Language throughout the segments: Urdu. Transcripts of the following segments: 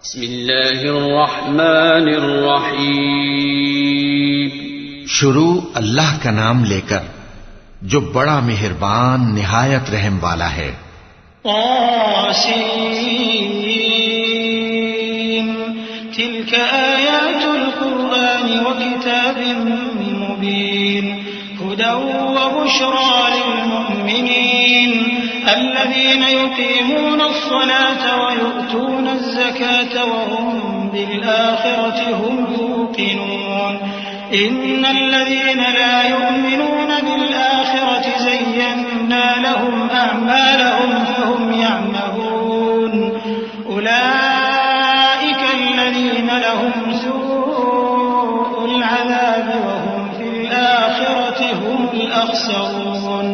بسم اللہ الرحمن الرحیم. شروع اللہ کا نام لے کر جو بڑا مہربان نہایت رحم والا ہے. طاسين تلك آيات القرآن وكتاب مبين هدى وبشرى للمؤمنين الذين يقيمون الصلاة ويؤتون الزكاة وهم بالآخرة هم يوقنون إن الذين لا يؤمنون بالآخرة زينا لهم أعمالهم فهم يعمهون أولئك الذين لهم سوء العذاب وهم في الآخرة هم الأخسرون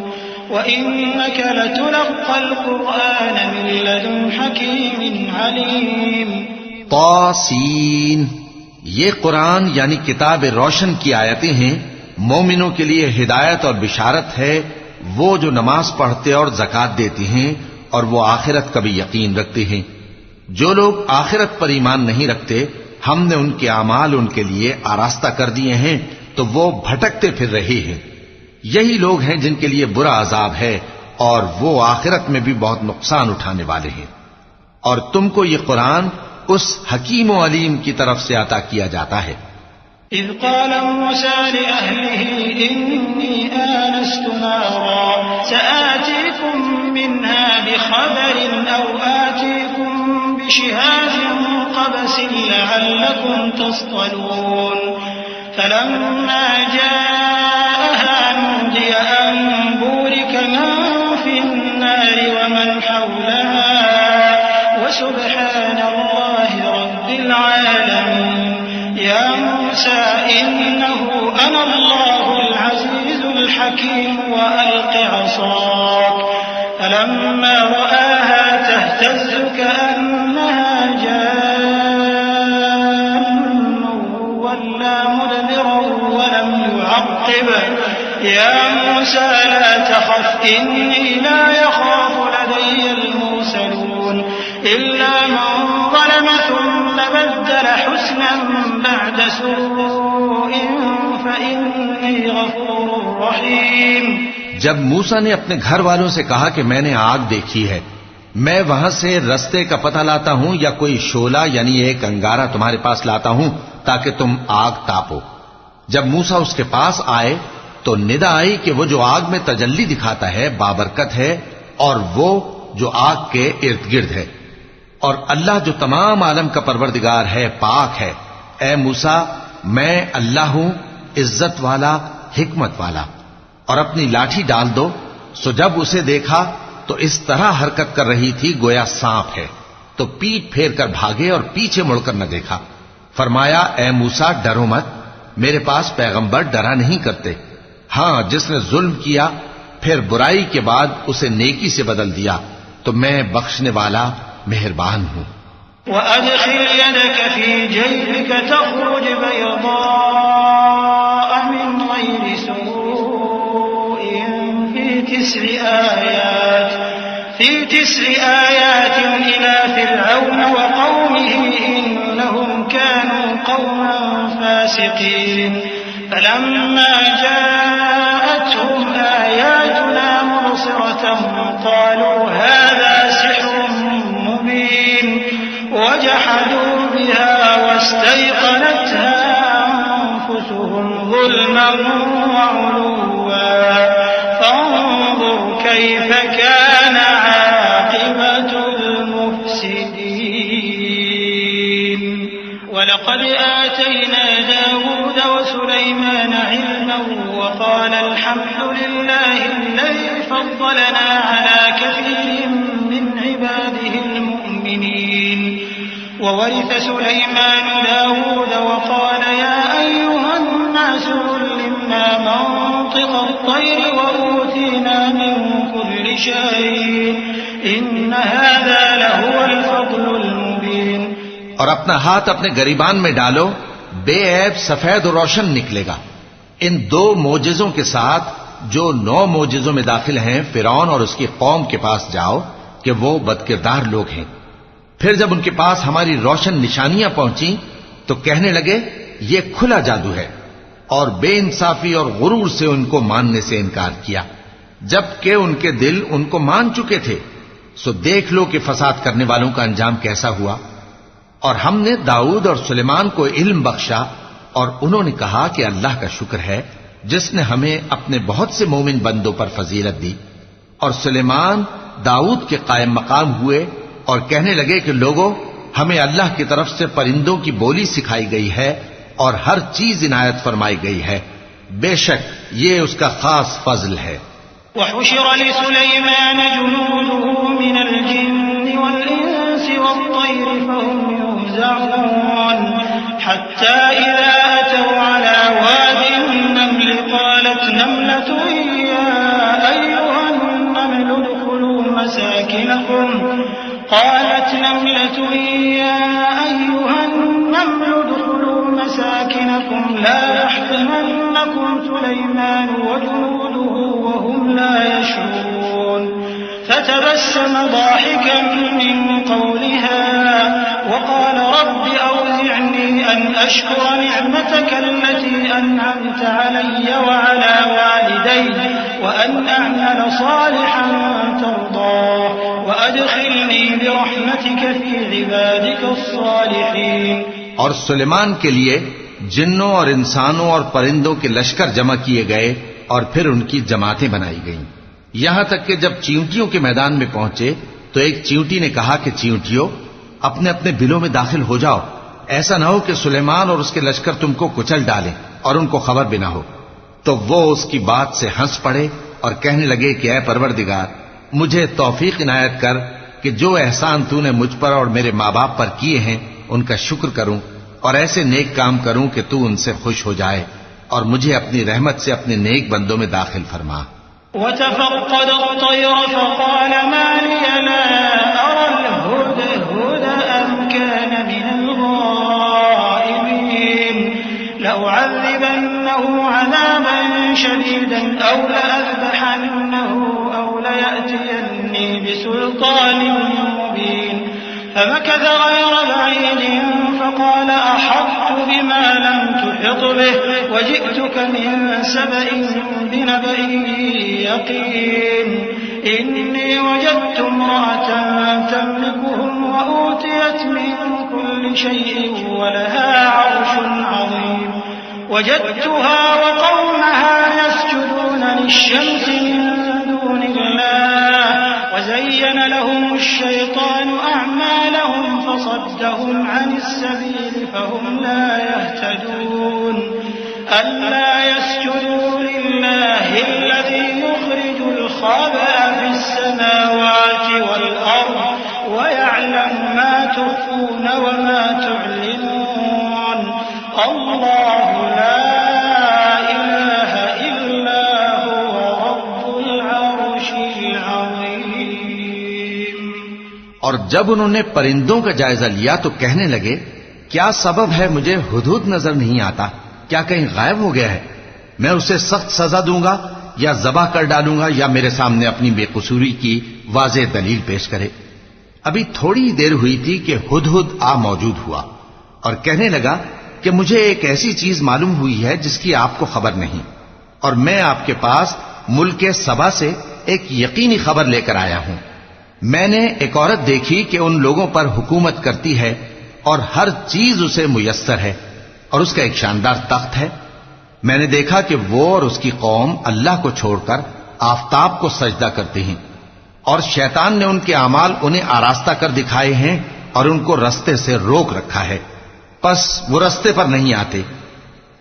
وإنك لتلقى القرآن من لدن حكيم عليم. طاسین، یہ قرآن یعنی کتاب روشن کی آیتیں ہیں. مومنوں کے لیے ہدایت اور بشارت ہے، وہ جو نماز پڑھتے اور زکوٰۃ دیتے ہیں اور وہ آخرت کا بھی یقین رکھتے ہیں. جو لوگ آخرت پر ایمان نہیں رکھتے ہم نے ان کے اعمال ان کے لیے آراستہ کر دیے ہیں تو وہ بھٹکتے پھر رہے ہیں. یہی لوگ ہیں جن کے لیے برا عذاب ہے اور وہ آخرت میں بھی بہت نقصان اٹھانے والے ہیں. اور تم کو یہ قرآن اس حکیم و علیم کی طرف سے عطا کیا جاتا ہے. إذ قال موسى لأهله إني آنست نارا سآتيكم منها بخبر أو آتيكم بشهاب قبس لعلكم تصطلون فلما جاءها نودي أن بورك من في النار ومن حولها وسبحان الله رب العالمين. يا موسى إنه أنا الله العزيز الحكيم وألق عصاك فلما رآها تهتز كأنها جان ولا مدبرا ولم يعقب. يا موسى لا تخف إني لا يخاف لدي المرسلون إلا من ظلم ثم بدل حسنا بعد سوء فإني غفور رحيم. جب موسیٰ نے اپنے گھر والوں سے کہا کہ میں نے آگ دیکھی ہے، میں وہاں سے رستے کا پتہ لاتا ہوں یا کوئی شعلہ یعنی ایک انگارہ تمہارے پاس لاتا ہوں تاکہ تم آگ تاپو. جب موسیٰ اس کے پاس آئے تو ندا آئی کہ وہ جو آگ میں تجلی دکھاتا ہے بابرکت ہے اور وہ جو آگ کے ارد گرد ہے. اور اللہ جو تمام عالم کا پروردگار ہے پاک ہے. اے موسیٰ میں اللہ ہوں عزت والا حکمت والا. اور اپنی لاٹھی ڈال دو. سو جب اسے دیکھا تو اس طرح حرکت کر رہی تھی گویا سانپ ہے، تو پیٹ پھیر کر بھاگے اور پیچھے مڑ کر نہ دیکھا. فرمایا اے موسیٰ ڈرو مت، میرے پاس پیغمبر ڈرا نہیں کرتے. ہاں جس نے ظلم کیا پھر برائی کے بعد اسے نیکی سے بدل دیا تو میں بخشنے والا مہربان ہوں. وأدخل يدك في جيبك تخرج بيضاء من غير سوء في تسع آيات إلى فرعون وقومه إنهم كانوا قوما فاسقين. فلما جاءتهم آياتنا مبصرة قالوا هذا سحر مبين وجحدوا بها واستيقنتها أنفسهم ظلما وعلوا فانظر كيف كان عاقبة المفسدين. ولقد آتينا داود وسليمان علما وقال الحمد لله الذي فضلنا على كثير من عباده المؤمنين. وورث سليمان داود وقال يا أيها الناس علمنا منطق الطير وأوتينا من كل شيء إن هذا لهو الفضل المبين. اور اپنا ہاتھ اپنے گریبان میں ڈالو، بے عیب سفید و روشن نکلے گا. ان 2 معجزوں کے ساتھ جو 9 معجزوں میں داخل ہیں فرعون اور اس کی قوم کے پاس جاؤ کہ وہ بدکردار لوگ ہیں. پھر جب ان کے پاس ہماری روشن نشانیاں پہنچی تو کہنے لگے یہ کھلا جادو ہے، اور بے انصافی اور غرور سے ان کو ماننے سے انکار کیا، جبکہ ان کے دل ان کو مان چکے تھے۔ سو دیکھ لو کہ فساد کرنے والوں کا انجام کیسا ہوا۔ اور ہم نے داؤد اور سلیمان کو علم بخشا، اور انہوں نے کہا کہ اللہ کا شکر ہے جس نے ہمیں اپنے بہت سے مومن بندوں پر فضیلت دی۔ اور سلیمان داؤد کے قائم مقام ہوئے اور کہنے لگے کہ لوگوں، ہمیں اللہ کی طرف سے پرندوں کی بولی سکھائی گئی ہے اور ہر چیز عنایت فرمائی گئی ہے، بے شک یہ اس کا خاص فضل ہے۔ وحشر لسليمان جنوده من الجن والإنس والطير فهم يوزعون حتى إذا أتوا على واد النمل قالت نملة يا أيها النمل ادخلوا مساكنكم لا يحطمنكم سليمان وجنوده وهم لا يشعرون فتبسم ضاحكا من قولها وقال رب أوزعني أن أشكر نعمتك التي أنعمت علي وعلى والدي وأن أعمل صالحا ترضاه وأدخلني برحمتك في عبادك الصالحين۔ اور سلیمان کے لیے جنوں اور انسانوں اور پرندوں کے لشکر جمع کیے گئے اور پھر ان کی جماعتیں بنائی گئیں، یہاں تک کہ جب چیونٹیوں کے میدان میں پہنچے تو ایک چیونٹی نے کہا کہ چیونٹیوں اپنے اپنے بلوں میں داخل ہو جاؤ، ایسا نہ ہو کہ سلیمان اور اس کے لشکر تم کو کچل ڈالیں اور ان کو خبر بھی نہ ہو۔ تو وہ اس کی بات سے ہنس پڑے اور کہنے لگے کہ اے پروردگار، مجھے توفیق عنایت کر کہ جو احسان تو نے مجھ پر اور میرے ماں باپ پر کیے ہیں ان کا شکر کروں اور ایسے نیک کام کروں کہ تو ان سے خوش ہو جائے، اور مجھے اپنی رحمت سے اپنے نیک بندوں میں داخل فرما۔ وتفقد الطير فقال ما لي لا أرى الهدهد أم كان من الغائبين لأعذبنه عذابا شديدا أو لأذبحنه أو ليأتيني بسلطان مبين فمكث غير بعيد فقال أحطت بما لم تحط به وجئتك من سبأ بنبأ يقين إني وجدت امرأة تملكهم وأوتيت من كل شيء ولها عرش عظيم وجدتها وقومها يسجدون للشمس من دون الله وزين لهم الشيطان أعمالهم فصدهم عن السبيل فهم لا يهتدون ألا يسجدوا لله الذي يخرج الخبأ في السماوات والأرض ويعلم ما تخفون وما تعلنون الله لا إله إلا هو رب العرش العظيم۔ اور جب انہوں نے پرندوں کا جائزہ لیا تو کہنے لگے کیا سبب ہے مجھے ہدہد نظر نہیں آتا، کیا کہیں غائب ہو گیا ہے؟ میں اسے سخت سزا دوں گا یا ذبح کر ڈالوں گا یا میرے سامنے اپنی بے قصوری کی واضح دلیل پیش کرے۔ ابھی تھوڑی دیر ہوئی تھی کہ ہدہد آ موجود ہوا اور کہنے لگا کہ مجھے ایک ایسی چیز معلوم ہوئی ہے جس کی آپ کو خبر نہیں، اور میں آپ کے پاس ملک سبا سے ایک یقینی خبر لے کر آیا ہوں۔ میں نے ایک عورت دیکھی کہ ان لوگوں پر حکومت کرتی ہے اور ہر چیز اسے میسر ہے، اور اس کا ایک شاندار تخت ہے۔ میں نے دیکھا کہ وہ اور اس کی قوم اللہ کو چھوڑ کر آفتاب کو سجدہ کرتے ہیں، اور شیطان نے ان کے اعمال انہیں آراستہ کر دکھائے ہیں اور ان کو رستے سے روک رکھا ہے، پس وہ رستے پر نہیں آتے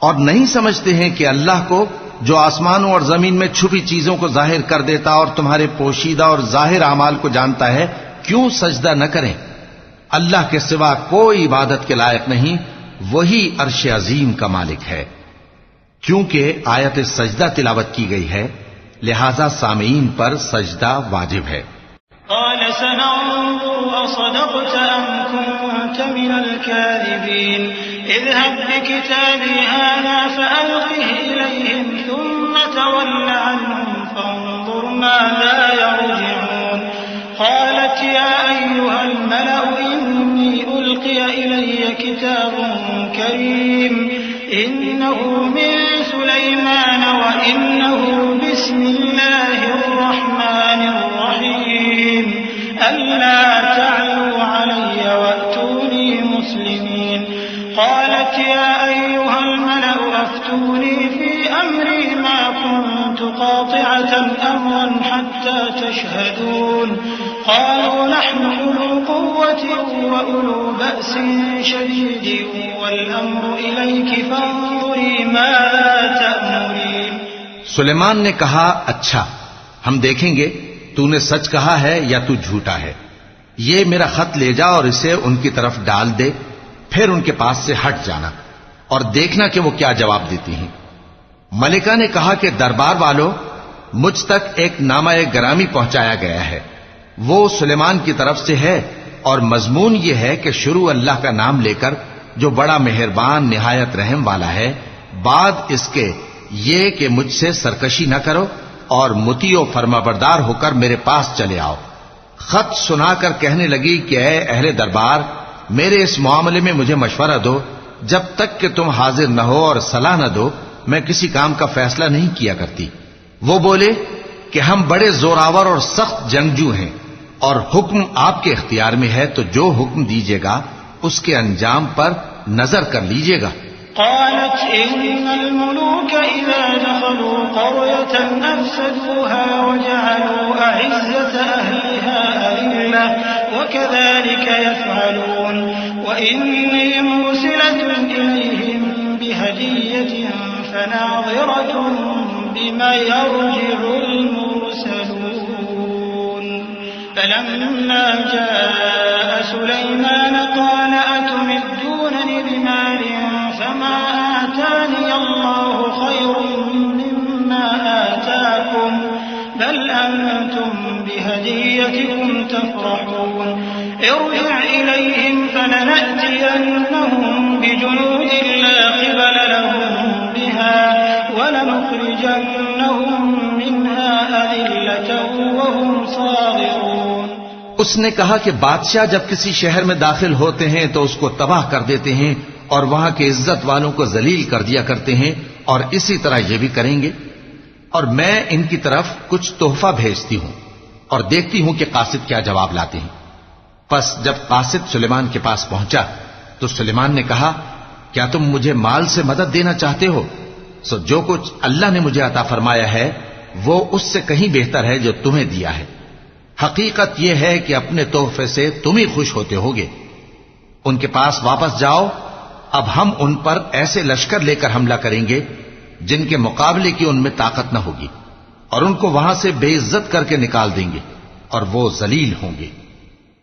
اور نہیں سمجھتے ہیں کہ اللہ کو جو آسمانوں اور زمین میں چھپی چیزوں کو ظاہر کر دیتا اور تمہارے پوشیدہ اور ظاہر اعمال کو جانتا ہے، کیوں سجدہ نہ کریں؟ اللہ کے سوا کوئی عبادت کے لائق نہیں، وہی عرش عظیم کا مالک ہے۔ کیونکہ آیت سجدہ تلاوت کی گئی ہے لہذا سامعین پر سجدہ واجب ہے۔ قال سننظر أصدقت أم كنت من الكاذبين اذهب بكتابي هذا فألقه إليهم ثم تول عنهم فانظر ماذا يرجعون قالت يا أيها الملأ إن ألقي إلي كتاب كريم إنه من سليمان وإنه بسم الله الرحمن الرحيم ألا تعلوا علي وأتوني مسلمين قالت يا أيها الملأ أفتوني في أمري ما كنت قاطعة أمرا حتى تشهدون قالوا نحن أولو قوة وأولو بأس شديد والأمر إليك فانظري ماذا تأمرين. سلیمان نے کہا اچھا ہم دیکھیں گے تو نے سچ کہا ہے یا تو جھوٹا ہے. یہ میرا خط لے جا اور اسے ان کی طرف ڈال دے پھر ان کے پاس سے ہٹ جانا اور دیکھنا کہ وہ کیا جواب دیتی ہیں. ملکہ نے کہا کہ دربار والوں مجھ تک ایک نامہ گرامی پہنچایا گیا ہے وہ سلیمان کی طرف سے ہے اور مضمون یہ ہے کہ شروع اللہ کا نام لے کر جو بڑا مہربان نہایت رحم والا ہے بعد اس کے یہ کہ مجھ سے سرکشی نہ کرو اور مطیع و فرمانبردار ہو کر میرے پاس چلے آؤ. خط سنا کر کہنے لگی کہ اے اہل دربار میرے اس معاملے میں مجھے مشورہ دو جب تک کہ تم حاضر نہ ہو اور صلاح نہ دو میں کسی کام کا فیصلہ نہیں کیا کرتی. وہ بولے کہ ہم بڑے زوراور اور سخت جنگجو ہیں اور حکم آپ کے اختیار میں ہے تو جو حکم دیجیے گا اس کے انجام پر نظر کر لیجیے گا. قالت إن الملوك إذا دخلوا قرية أفسدوها وجعلوا أعزة أهلها أذلة وكذلك يفعلون وإني مرسلة إليهم بهدية فناظرة بما يرجع المرسلون. فلما جاء سليمان قال أتمدونني بمال فما آتاني الله خير مما آتاكم بل أنتم بهديتكم تفرحون. ارجع إليهم فلنأتينهم بجنود لا قبل لهم بها ولنخرجنهم منها أذلة وهم صاغرون. اس نے کہا کہ بادشاہ جب کسی شہر میں داخل ہوتے ہیں تو اس کو تباہ کر دیتے ہیں اور وہاں کے عزت والوں کو ذلیل کر دیا کرتے ہیں اور اسی طرح یہ بھی کریں گے اور میں ان کی طرف کچھ تحفہ بھیجتی ہوں اور دیکھتی ہوں کہ قاصد کیا جواب لاتے ہیں. پس جب قاصد سلیمان کے پاس پہنچا تو سلیمان نے کہا کیا تم مجھے مال سے مدد دینا چاہتے ہو؟ سو جو کچھ اللہ نے مجھے عطا فرمایا ہے وہ اس سے کہیں بہتر ہے جو تمہیں دیا ہے. حقیقت یہ ہے کہ اپنے تحفے سے تم ہی خوش ہوتے ہوگے. ان کے پاس واپس جاؤ اب ہم ان پر ایسے لشکر لے کر حملہ کریں گے جن کے مقابلے کی ان میں طاقت نہ ہوگی اور ان کو وہاں سے بے عزت کر کے نکال دیں گے اور وہ ذلیل ہوں گے.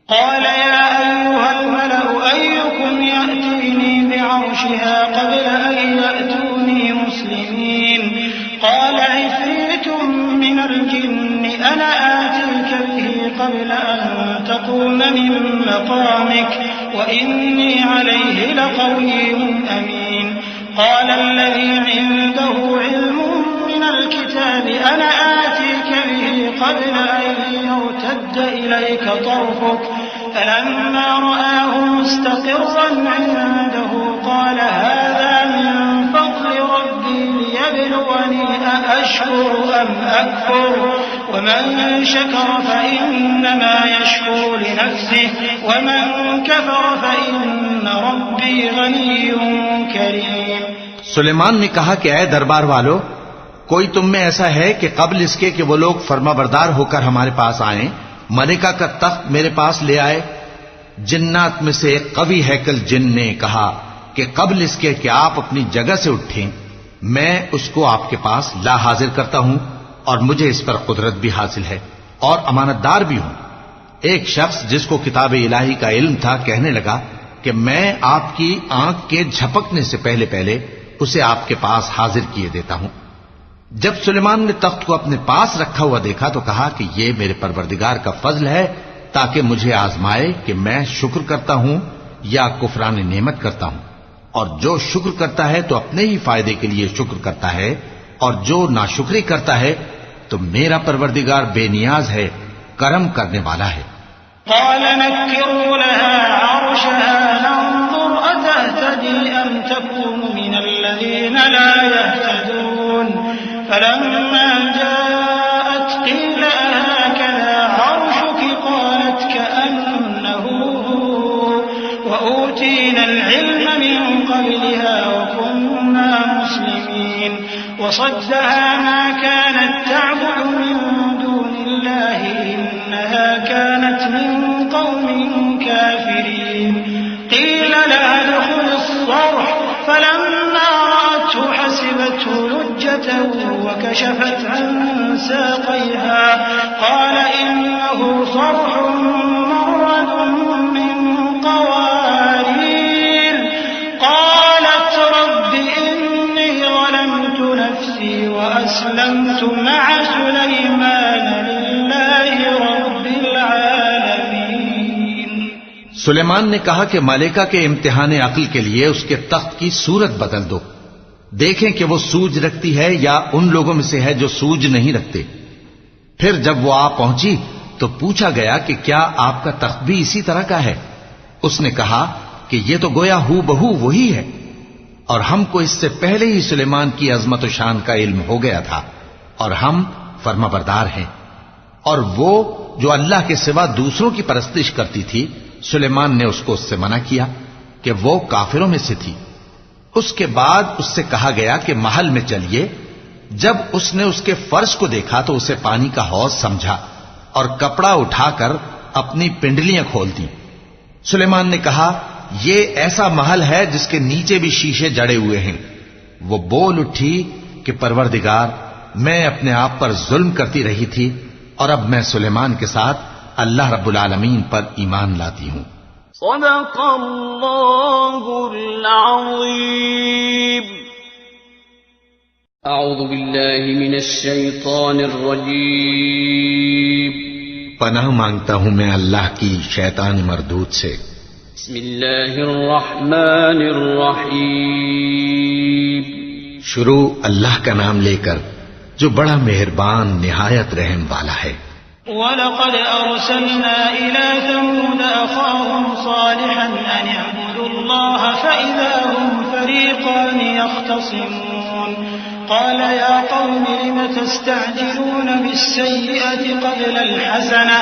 قال يا أيها الملأ أيكم يأتيني بعرشها قبل أن يأتوني مسلمين قال عفريت من الجن أنا آتيك به قبل أن تقوم من مقامك وإني عليه لقوي أمين. قال الذي عنده علم من الكتاب أنا آتيك به قبل أن يرتد إليك طرفك فلما رآه مستقرا عنده قال هذا من فضل ربي ليبلوني أأشكر أم أكفر ومن شكر فإنما يشكر لنفسه ومن كفر فإن ربي غني كريم. سلیمان نے کہا کہ اے دربار والو کوئی تم میں ایسا ہے کہ قبل اس کے کہ وہ لوگ فرما بردار ہو کر ہمارے پاس آئیں ملکہ کا تخت میرے پاس لے آئے؟ جنات میں سے ایک قوی ہیکل جن نے کہا کہ قبل اس کے کہ آپ اپنی جگہ سے اٹھیں میں اس کو آپ کے پاس لا حاضر کرتا ہوں اور مجھے اس پر قدرت بھی حاصل ہے اور امانت دار بھی ہوں. ایک شخص جس کو کتاب الہی کا علم تھا کہنے لگا کہ میں آپ کی آنکھ کے جھپکنے سے پہلے پہلے اسے آپ کے پاس حاضر کیے دیتا ہوں. جب سلیمان نے تخت کو اپنے پاس رکھا ہوا دیکھا تو کہا کہ یہ میرے پروردگار کا فضل ہے تاکہ مجھے آزمائے کہ میں شکر کرتا ہوں یا کفران نعمت کرتا ہوں. اور جو شکر کرتا ہے تو اپنے ہی فائدے کے لیے شکر کرتا ہے اور جو ناشکری کرتا ہے تو میرا پروردگار بے نیاز ہے کرم کرنے والا ہے. قال نكروا لها عرشها ننظر أتهتدي أم تكون من الذين لا يهتدون فلما جاءت قيل أهكذا عرشك قالت كأنه هو وأوتينا العلم من قبلها وكنا مسلمين وصدها ما كانت تعبد من دون الله إنها كانت من قوم كافرين قيل لها ادخل الصرح فلما رأته حسبته لجة وكشفت عن ساقيها قال إنه صرح ممرد من قوارير قالت رب إني ظلمت نفسي وأسلمت مع سليمان لله رب العالمين. سلیمان نے کہا کہ ملکہ کے امتحان عقل کے لیے اس کے تخت کی صورت بدل دو، دیکھیں کہ وہ سوج رکھتی ہے یا ان لوگوں میں سے ہے جو سوج نہیں رکھتے. پھر جب وہ آ پہنچی تو پوچھا گیا کہ کیا آپ کا تخت بھی اسی طرح کا ہے؟ اس نے کہا کہ یہ تو گویا ہو بہو وہی ہے، اور ہم کو اس سے پہلے ہی سلیمان کی عظمت و شان کا علم ہو گیا تھا، اور ہم فرما بردار ہیں. اور وہ جو اللہ کے سوا دوسروں کی پرستش کرتی تھی، سلیمان نے اس کو اس سے منع کیا کہ وہ کافروں میں سے تھی. اس کے بعد اس سے کہا گیا کہ محل میں چلیے. جب اس نے اس کے فرش کو دیکھا تو اسے پانی کا حوض سمجھا اور کپڑا اٹھا کر اپنی پنڈلیاں کھول دی. سلیمان نے کہا یہ ایسا محل ہے جس کے نیچے بھی شیشے جڑے ہوئے ہیں. وہ بول اٹھی کہ پروردگار، میں اپنے آپ پر ظلم کرتی رہی تھی اور اب میں سلیمان کے ساتھ اللہ رب العالمین پر ایمان لاتی ہوں. صدق اللہ العظیم. اعوذ باللہ من الشیطان الرجیم. پناہ مانگتا ہوں میں اللہ کی شیطان مردود سے. بسم اللہ الرحمن الرحیم. شروع اللہ کا نام لے کر جو بڑا مہربان نہایت رحم والا ہے. وَلَقَدْ أَرْسَلْنَا إِلَى ثَمُودَ أَخَاهُمْ صَالِحًا أَنِ اعْبُدُوا اللَّهَ فَإِذَا هُمْ فَرِيقَانِ يَخْتَصِمُونَ قَالَ يَا قَوْمِ لِمَ تَسْتَعْجِلُونَ بِالسَّيِّئَةِ قَبْلَ الْحَسَنَةِ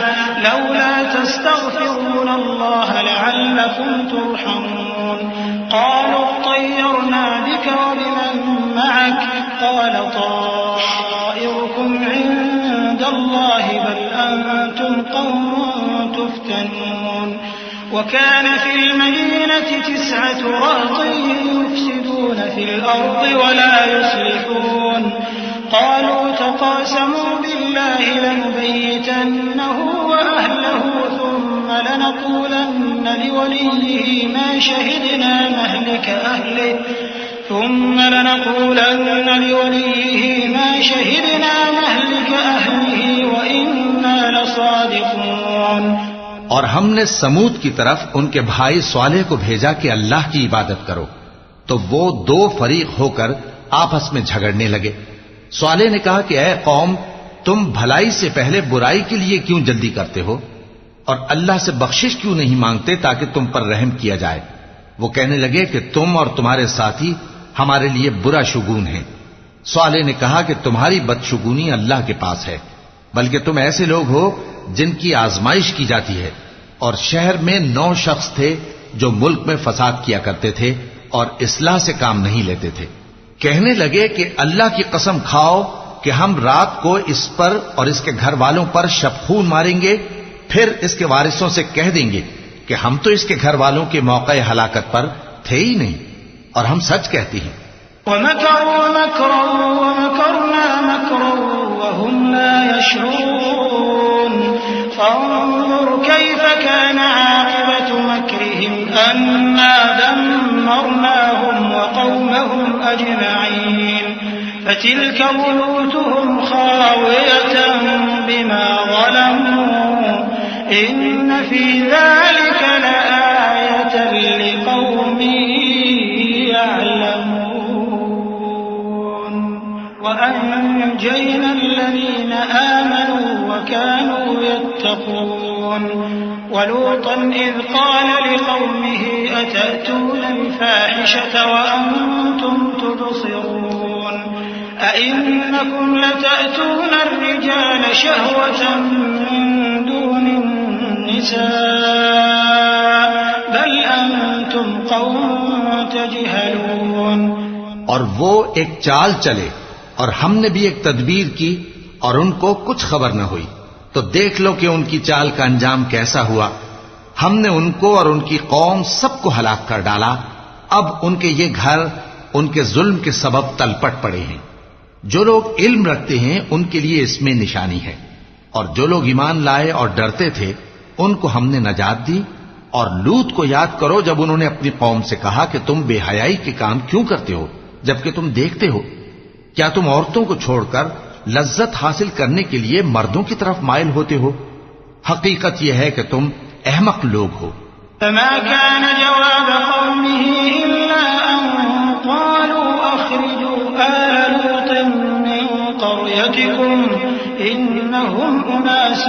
لَوْلَا تَسْتَغْفِرُونَ اللَّهَ لَعَلَّكُمْ تُرْحَمُونَ قَالُوا اطَّيَّرْنَا بِكَ وَبِمَن مَّعَكَ قَالَ طَائِرُكُمْ عِندَ اللَّهِ بَلْ أَنتُمْ قَوْمٌ تُفْتَنُونَ وَكَانَ فِي الْمَدِينَةِ 9 رَهْطٍ يُفْسِدُونَ فِي الْأَرْضِ وَلَا يُصْلِحُونَ قَالُوا تَقَاسَمُوا بِاللَّهِ لَنُبَيِّتَنَّهُ وَأَهْلَهُ ثُمَّ لَنَقُولَنَّ لِوَلِيِّهِ مَا شَهِدْنَا مَهْلِكَ أَهْلِهِ وَإِنَّا لَصَادِقُونَ. اور ہم نے سمود کی طرف ان کے بھائی صالح کو بھیجا کہ اللہ کی عبادت کرو، تو وہ 2 فریق ہو کر آپس میں جھگڑنے لگے. صالح نے کہا کہ اے قوم، تم بھلائی سے پہلے برائی کے لیے کیوں جلدی کرتے ہو اور اللہ سے بخشش کیوں نہیں مانگتے تاکہ تم پر رحم کیا جائے؟ وہ کہنے لگے کہ تم اور تمہارے ساتھی ہمارے لیے برا شگون ہیں. صالح نے کہا کہ تمہاری بدشگونی اللہ کے پاس ہے، بلکہ تم ایسے لوگ ہو جن کی آزمائش کی جاتی ہے. اور شہر میں 9 شخص تھے جو ملک میں فساد کیا کرتے تھے اور اصلاح سے کام نہیں لیتے تھے. کہنے لگے کہ اللہ کی قسم کھاؤ کہ ہم رات کو اس پر اور اس کے گھر والوں پر شبخون ماریں گے، پھر اس کے وارثوں سے کہہ دیں گے کہ ہم تو اس کے گھر والوں کے موقع ہلاکت پر تھے ہی نہیں، اور ہم سچ کہتے ہیں. وَمَكَرُوا مَكْرًا وَمَكَرْنَا مَكْرًا وَهُمْ لَا يَشْعُرُونَ فَانظُرْ كَيْفَ كَانَ عَاقِبَةُ مَكْرِهِمْ أَنَّا دَمَّرْنَاهُمْ وَقَوْمَهُمْ أَجْمَعِينَ فَتِلْكَ بُيُوتُهُمْ خَاوِيَةً بِمَا ظَلَمُوا إِنَّ فِي ذَلِكَ لَآيَةً لِقَوْمٍ يَعْلَمُونَ وَأَنجَيْنَا الَّذِينَ آمَنُوا وَكَانُوا يَتَّقُونَ. ولوطا إذ قال لقومه أتأتون الفاحشة وأنتم تبصرون أئنكم لتأتون الرجال شهوة من دون النساء بل أنتم قوم تجهلون. اور وہ ایک چال چلے اور ہم نے بھی ایک تدبیر کی اور ان کو کچھ خبر نہ ہوئی. تو دیکھ لو کہ ان کی چال کا انجام کیسا ہوا. ہم نے ان کو اور ان کی قوم سب کو ہلاک کر ڈالا. اب ان کے یہ گھر ان کے ظلم کے سبب تلپٹ پڑے ہیں. جو لوگ علم رکھتے ہیں ان کے لیے اس میں نشانی ہے، اور جو لوگ ایمان لائے اور ڈرتے تھے ان کو ہم نے نجات دی. اور لوط کو یاد کرو جب انہوں نے اپنی قوم سے کہا کہ تم بے حیائی کے کام کیوں کرتے ہو جبکہ تم دیکھتے ہو؟ کیا تم عورتوں کو چھوڑ کر لذت حاصل کرنے کے لیے مردوں کی طرف مائل ہوتے ہو؟ حقیقت یہ ہے کہ تم احمق لوگ ہو. فما كان جواب قومه إلا أن قالوا أخرجوا آل لوط من قريتكم إنهم أناس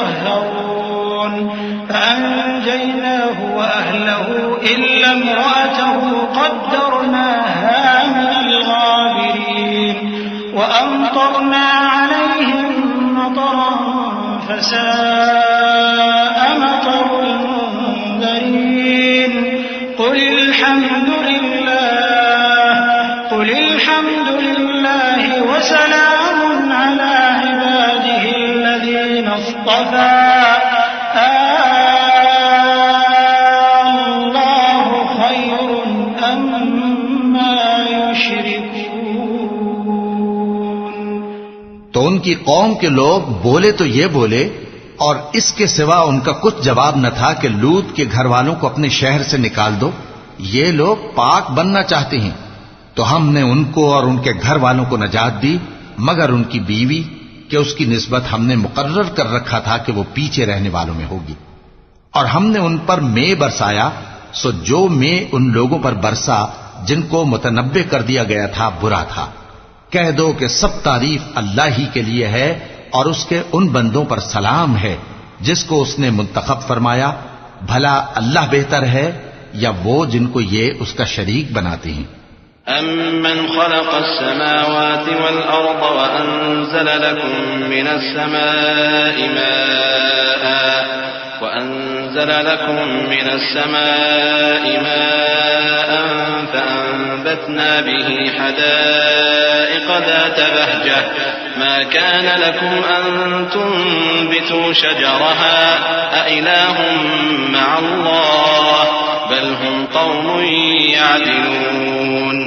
يتطهرون فأنجيناه وأهله إلا امرأته قدرناها من الغابرين وأمطرنا عليهم مطرا فساء مطر المنذرين. قل الحمد لله وسلام على عباده الذين اصطفى الله خير أما يشركون. تو ان کی قوم کے لوگ بولے تو یہ بولے اور اس کے سوا ان کا کچھ جواب نہ تھا کہ لوط کے گھر والوں کو اپنے شہر سے نکال دو. یہ لوگ پاک بننا چاہتے ہیں. تو ہم نے ان کو اور ان کے گھر والوں کو نجات دی مگر ان کی بیوی کہ اس کی نسبت ہم نے مقرر کر رکھا تھا کہ وہ پیچھے رہنے والوں میں ہوگی. اور ہم نے ان پر مے برسایا سو جو مے ان لوگوں پر برسا جن کو متنبع کر دیا گیا تھا برا تھا. کہہ دو کہ سب تعریف اللہ ہی کے لیے ہے اور اس کے ان بندوں پر سلام ہے جس کو اس نے منتخب فرمایا. بھلا اللہ بہتر ہے یا وہ جن کو یہ اس کا شریک بناتے ہیں؟ أَمَّنْ خَلَقَ السَّمَاوَاتِ وَالْأَرْضَ وَأَنزَلَ لَكُم مِّنَ السَّمَاءِ مَاءً فَأَنبَتْنَا بِهِ حَدَائِقَ ذَاتَ بَهْجَةٍ مَا كَانَ لَكُمْ أَن تُنبِتُوا شَجَرَهَا أَإِلَٰهٌ مَّعَ اللَّهِ بَلْ هُمْ قَوْمٌ يَعْدِلُونَ.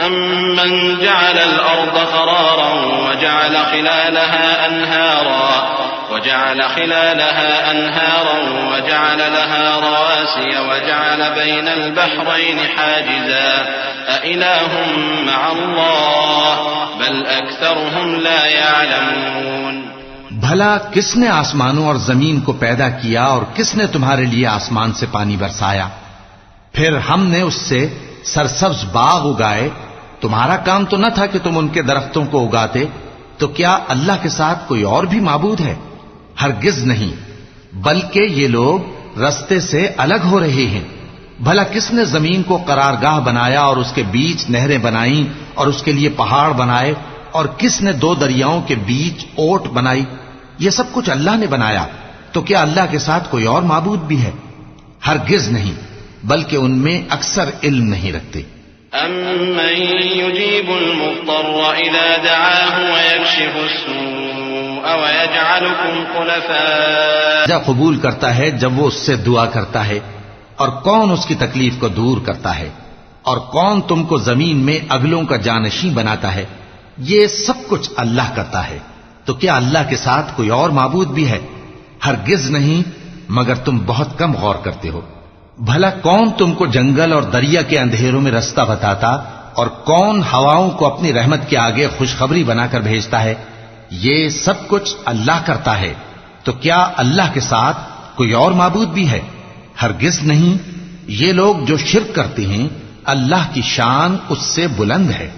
أَمَّنْ جَعَلَ الْأَرْضَ قَرَارًا وَجَعَلَ خِلَالَهَا أَنْهَارًا وَجَعَلَ لَهَا رَوَاسِيَ وَجَعَلَ بَيْنَ الْبَحْرَيْنِ حَاجِزًا أَإِلَٰهٌ مَّعَ اللَّهِ بَلْ أَكْثَرُهُمْ لَا يَعْلَمُونَ. بھلا کس نے آسمانوں اور زمین کو پیدا کیا اور کس نے تمہارے لیے آسمان سے پانی برسایا؟ پھر ہم نے اس سے سرسبز باغ اگائے. تمہارا کام تو نہ تھا کہ تم ان کے درختوں کو اگاتے. تو کیا اللہ کے ساتھ کوئی اور بھی معبود ہے؟ ہرگز نہیں، بلکہ یہ لوگ رستے سے الگ ہو رہے ہیں. بھلا کس نے زمین کو قرارگاہ بنایا اور اس کے بیچ نہریں بنائیں اور اس کے لیے پہاڑ بنائے، اور کس نے دو دریاؤں کے بیچ اوٹ بنائی؟ یہ سب کچھ اللہ نے بنایا. تو کیا اللہ کے ساتھ کوئی اور معبود بھی ہے؟ ہرگز نہیں، بلکہ ان میں اکثر علم نہیں رکھتے. أَمَّن يُجِيبُ الْمُضْطَرَّ إِذَا دَعَاهُ وَيَكْشِفُ السُّوءَ وَيَجْعَلُكُمْ خُلَفَاءَ قبول کرتا ہے جب وہ اس سے دعا کرتا ہے، اور کون اس کی تکلیف کو دور کرتا ہے، اور کون تم کو زمین میں اگلوں کا جانشین بناتا ہے. یہ سب کچھ اللہ کرتا ہے. تو کیا اللہ کے ساتھ کوئی اور معبود بھی ہے؟ ہرگز نہیں، مگر تم بہت کم غور کرتے ہو. بھلا کون تم کو جنگل اور دریا کے اندھیروں میں رستہ بتاتا، اور کون ہواؤں کو اپنی رحمت کے آگے خوشخبری بنا کر بھیجتا ہے؟ یہ سب کچھ اللہ کرتا ہے. تو کیا اللہ کے ساتھ کوئی اور معبود بھی ہے؟ ہرگز نہیں. یہ لوگ جو شرک کرتے ہیں اللہ کی شان اس سے بلند ہے.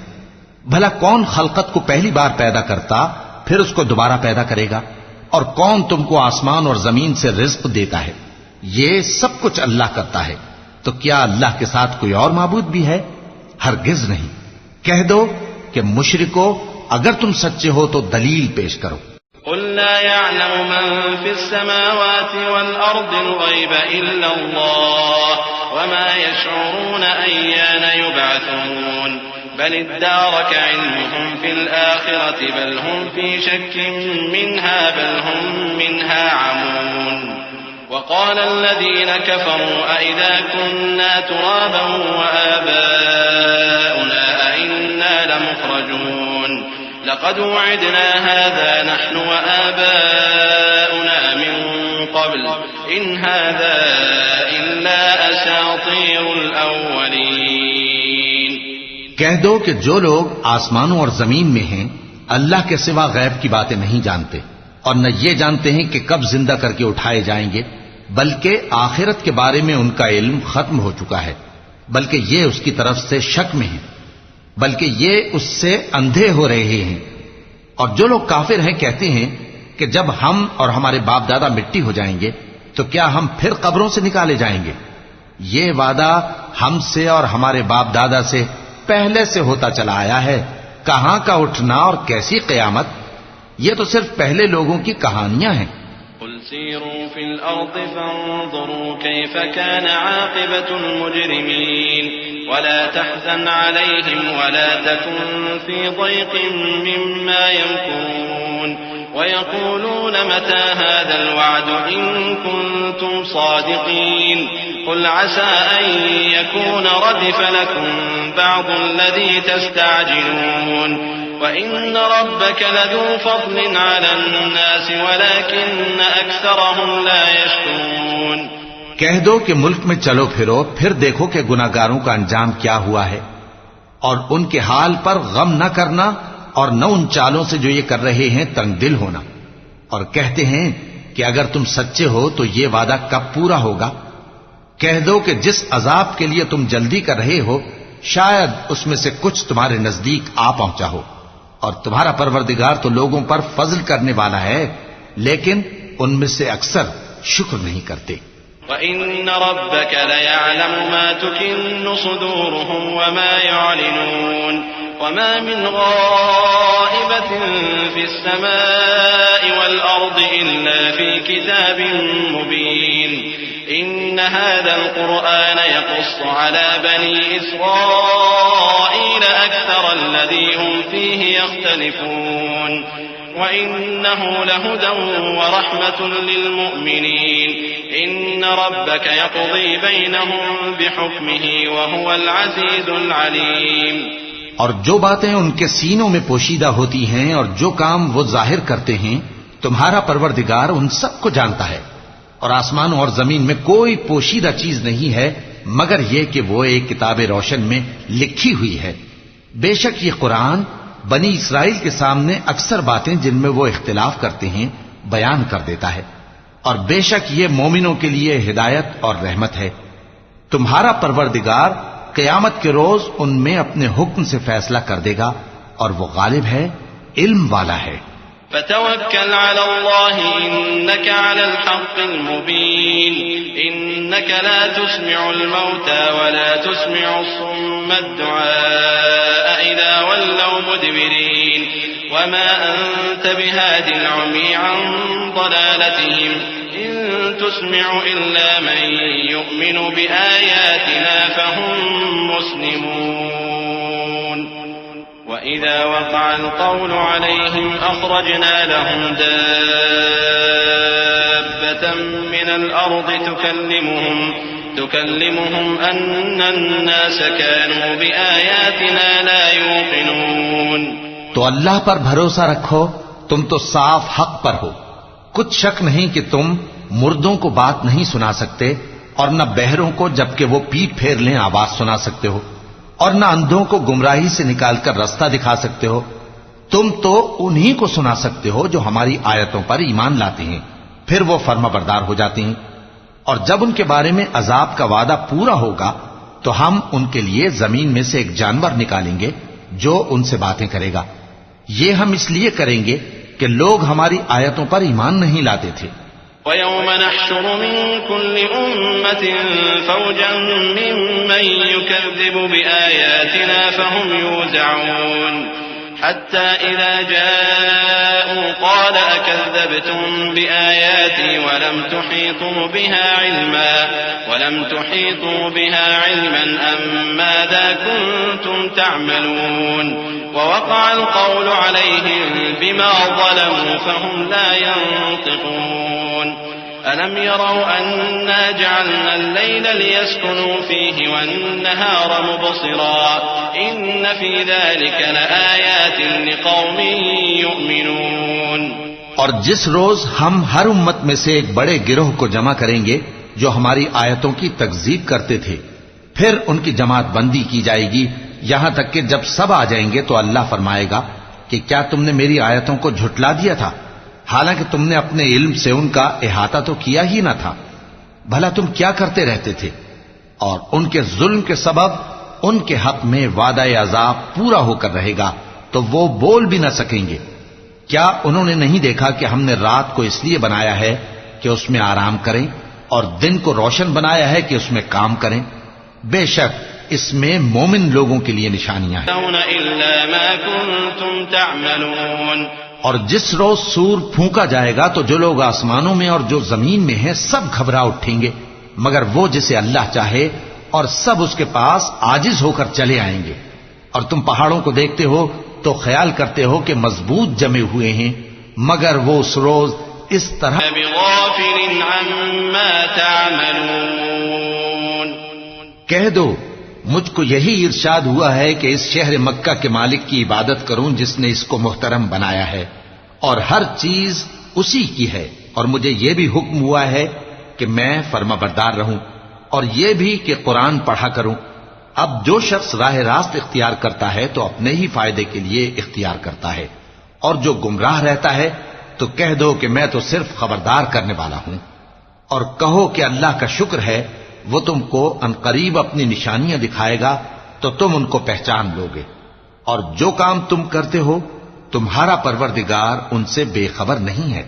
بھلا کون خلقت کو پہلی بار پیدا کرتا پھر اس کو دوبارہ پیدا کرے گا؟ اور کون تم کو آسمان اور زمین سے رزق دیتا ہے؟ یہ سب کچھ اللہ کرتا ہے، تو کیا اللہ کے ساتھ کوئی اور معبود بھی ہے؟ ہرگز نہیں۔ کہہ دو کہ مشرکو اگر تم سچے ہو تو دلیل پیش کرو۔ قل لا يعلم من في السماوات والأرض الغيب إلا الله وما يشعرون أيان يبعثون بل ادارك علمهم في الآخرة بل هم في شك منها بل هم منها عمون وقال الذين كفروا أئذا كنا ترابا وآباؤنا أئنا لمخرجون لقد وعدنا هذا نحن وآباؤنا من قبل إن هذا إلا أساطير الأولين۔ کہہ دو کہ جو لوگ آسمانوں اور زمین میں ہیں اللہ کے سوا غیب کی باتیں نہیں جانتے، اور نہ یہ جانتے ہیں کہ کب زندہ کر کے اٹھائے جائیں گے، بلکہ آخرت کے بارے میں ان کا علم ختم ہو چکا ہے، بلکہ یہ اس کی طرف سے شک میں ہیں، بلکہ یہ اس سے اندھے ہو رہے ہیں۔ اور جو لوگ کافر ہیں کہتے ہیں کہ جب ہم اور ہمارے باپ دادا مٹی ہو جائیں گے تو کیا ہم پھر قبروں سے نکالے جائیں گے؟ یہ وعدہ ہم سے اور ہمارے باپ دادا سے پہلے سے ہوتا چلا آیا ہے، کہاں کا اٹھنا اور کیسی قیامت؟ یہ تو صرف پہلے لوگوں کی کہانیاں ہیں۔ قل سيروا في الأرض فانظروا كيف كان عاقبة المجرمين ولا تحزن عليهم ولا تكن في ضيق مما يمكرون ويقولون متى هذا الوعد إن كنتم صادقين قل عسى أن يكون ردف لكم بعض الذي تستعجلون وَإِنَّ رَبَّكَ لَذُو فَضْلٍ عَلَى النَّاسِ وَلَكِنَّ أَكْثَرَهُمْ لَا يَشْكُرُونَ۔ کہہ دو کہ ملک میں چلو پھرو، پھر دیکھو کہ گناہگاروں کا انجام کیا ہوا ہے، اور ان کے حال پر غم نہ کرنا اور نہ ان چالوں سے جو یہ کر رہے ہیں تنگ دل ہونا، اور کہتے ہیں کہ اگر تم سچے ہو تو یہ وعدہ کب پورا ہوگا؟ کہہ دو کہ جس عذاب کے لیے تم جلدی کر رہے ہو شاید اس میں سے کچھ تمہارے نزدیک آ پہنچا ہو، اور تمہارا پروردگار تو لوگوں پر فضل کرنے والا ہے، لیکن ان میں سے اکثر شکر نہیں کرتے۔ وَإِنَّ رَبَّكَ لَيَعْلَمُ مَا تُكِنُّ صُدُورُهُمْ وَمَا يُعْلِنُونَ وَمَا مِنْ غَائِبَةٍ فِي السَّمَاءِ وَالْأَرْضِ إِلَّا فِي كِتَابٍ مُبِينٍ إِنَّ هَذَا الْقُرْآنَ يَقُصُّ عَلَى بَنِي إِسْرَائِيلَ أَكْثَرَ الَّذِي هُمْ فِيهِ يَخْتَلِفُونَ وَإِنَّهُ لَهُدًى وَرَحْمَةٌ لِّلْمُؤْمِنِينَ إِنَّ رَبَّكَ يَقْضِي بَيْنَهُم بِحُكْمِهِ وَهُوَ الْعَزِيزُ الْعَلِيمُ۔ اور جو باتیں ان کے سینوں میں پوشیدہ ہوتی ہیں اور جو کام وہ ظاہر کرتے ہیں تمہارا پروردگار ان سب کو جانتا ہے، اور آسمانوں اور زمین میں کوئی پوشیدہ چیز نہیں ہے مگر یہ کہ وہ ایک کتاب روشن میں لکھی ہوئی ہے۔ بے شک یہ قرآن بنی اسرائیل کے سامنے اکثر باتیں جن میں وہ اختلاف کرتے ہیں بیان کر دیتا ہے، اور بے شک یہ مومنوں کے لیے ہدایت اور رحمت ہے۔ تمہارا پروردگار قیامت کے روز ان میں اپنے حکم سے فیصلہ کر دے گا، اور وہ غالب ہے، علم والا ہے۔ فتوكل على الله إنك على الحق المبين إنك لا تسمع الموتى ولا تسمع الصم الدعاء إذا ولوا مدبرين وما أنت بهاد العمي عن ضلالتهم إن تسمع إلا من يؤمن بآياتنا فهم مسلمون وَإِذَا وَقَعَ الْقَوْلُ عَلَيْهِمْ أَخْرَجْنَا لَهُمْ دَابَّةً مِّنَ الْأَرْضِ تُكَلِّمُهُمْ أَنَّ النَّاسَ كَانُوا بِآيَاتِنَا لَا يُوقِنُونَ۔ تو اللہ پر بھروسہ رکھو، تم تو صاف حق پر ہو، کچھ شک نہیں کہ تم مردوں کو بات نہیں سنا سکتے، اور نہ بہروں کو جبکہ وہ پیٹ پھیر لیں آواز سنا سکتے ہو، اور نہ اندھوں کو گمراہی سے نکال کر رستہ دکھا سکتے ہو۔ تم تو انہی کو سنا سکتے ہو جو ہماری آیتوں پر ایمان لاتے ہیں، پھر وہ فرما بردار ہو جاتے ہیں، اور جب ان کے بارے میں عذاب کا وعدہ پورا ہوگا تو ہم ان کے لیے زمین میں سے ایک جانور نکالیں گے جو ان سے باتیں کرے گا۔ یہ ہم اس لیے کریں گے کہ لوگ ہماری آیتوں پر ایمان نہیں لاتے تھے۔ وَيَوْمَ نَحْشُرُ مِن كُلِّ أُمَّةٍ فَوْجًا مِّمَّن يُكَذِّبُ بِآيَاتِنَا فَهُمْ يُوزَعُونَ حَتَّى إِذَا جَاءُوا قَالَ أَكَذَّبْتُم بِآيَاتِي وَلَمْ تُحِيطُوا بِهَا عِلْمًا أَم مَّاذَا كُنتُمْ تَعْمَلُونَ وَوَقَعَ الْقَوْلُ عَلَيْهِم بِمَا ظَلَمُوا فَهُمْ لَا يَنطِقُونَ أَلَمْ يَرَوْا أَنَّا جَعَلْنَا اللَّيْلَ لِيَسْكُنُوا فِيهِ وَالنَّهَارَ مُبْصِرًا إِنَّ فِي ذَلِكَ لَآيَاتٍ لِقَوْمٍ يُؤْمِنُونَ۔ اور جس روز ہم ہر امت میں سے ایک بڑے گروہ کو جمع کریں گے جو ہماری آیتوں کی تکذیب کرتے تھے، پھر ان کی جماعت بندی کی جائے گی یہاں تک کہ جب سب آ جائیں گے تو اللہ فرمائے گا کہ کیا تم نے میری آیتوں کو جھٹلا دیا تھا، حالانکہ تم نے اپنے علم سے ان کا احاطہ تو کیا ہی نہ تھا، بھلا تم کیا کرتے رہتے تھے؟ اور ان کے ظلم کے سبب ان کے حق میں وعدہ عذاب پورا ہو کر رہے گا تو وہ بول بھی نہ سکیں گے۔ کیا انہوں نے نہیں دیکھا کہ ہم نے رات کو اس لیے بنایا ہے کہ اس میں آرام کریں اور دن کو روشن بنایا ہے کہ اس میں کام کریں؟ بے شک اس میں مومن لوگوں کے لیے نشانیاں ہیں۔ إِلَّا مَا كُنتُمْ تَعْمَلُونَ۔ اور جس روز سور پھونکا جائے گا تو جو لوگ آسمانوں میں اور جو زمین میں ہیں سب گھبرا اٹھیں گے مگر وہ جسے اللہ چاہے، اور سب اس کے پاس عاجز ہو کر چلے آئیں گے۔ اور تم پہاڑوں کو دیکھتے ہو تو خیال کرتے ہو کہ مضبوط جمے ہوئے ہیں، مگر وہ اس روز اس طرح بِغَافِلٍ عَمَّا تَعْمَلُونَ۔ کہہ دو مجھ کو یہی ارشاد ہوا ہے کہ اس شہر مکہ کے مالک کی عبادت کروں جس نے اس کو محترم بنایا ہے اور ہر چیز اسی کی ہے، اور مجھے یہ بھی حکم ہوا ہے کہ میں فرما بردار رہوں، اور یہ بھی کہ قرآن پڑھا کروں۔ اب جو شخص راہ راست اختیار کرتا ہے تو اپنے ہی فائدے کے لیے اختیار کرتا ہے، اور جو گمراہ رہتا ہے تو کہہ دو کہ میں تو صرف خبردار کرنے والا ہوں۔ اور کہو کہ اللہ کا شکر ہے وہ تم کو عنقریب اپنی نشانیاں دکھائے گا تو تم ان کو پہچان لو گے، اور جو کام تم کرتے ہو تمہارا پروردگار ان سے بے خبر نہیں ہے۔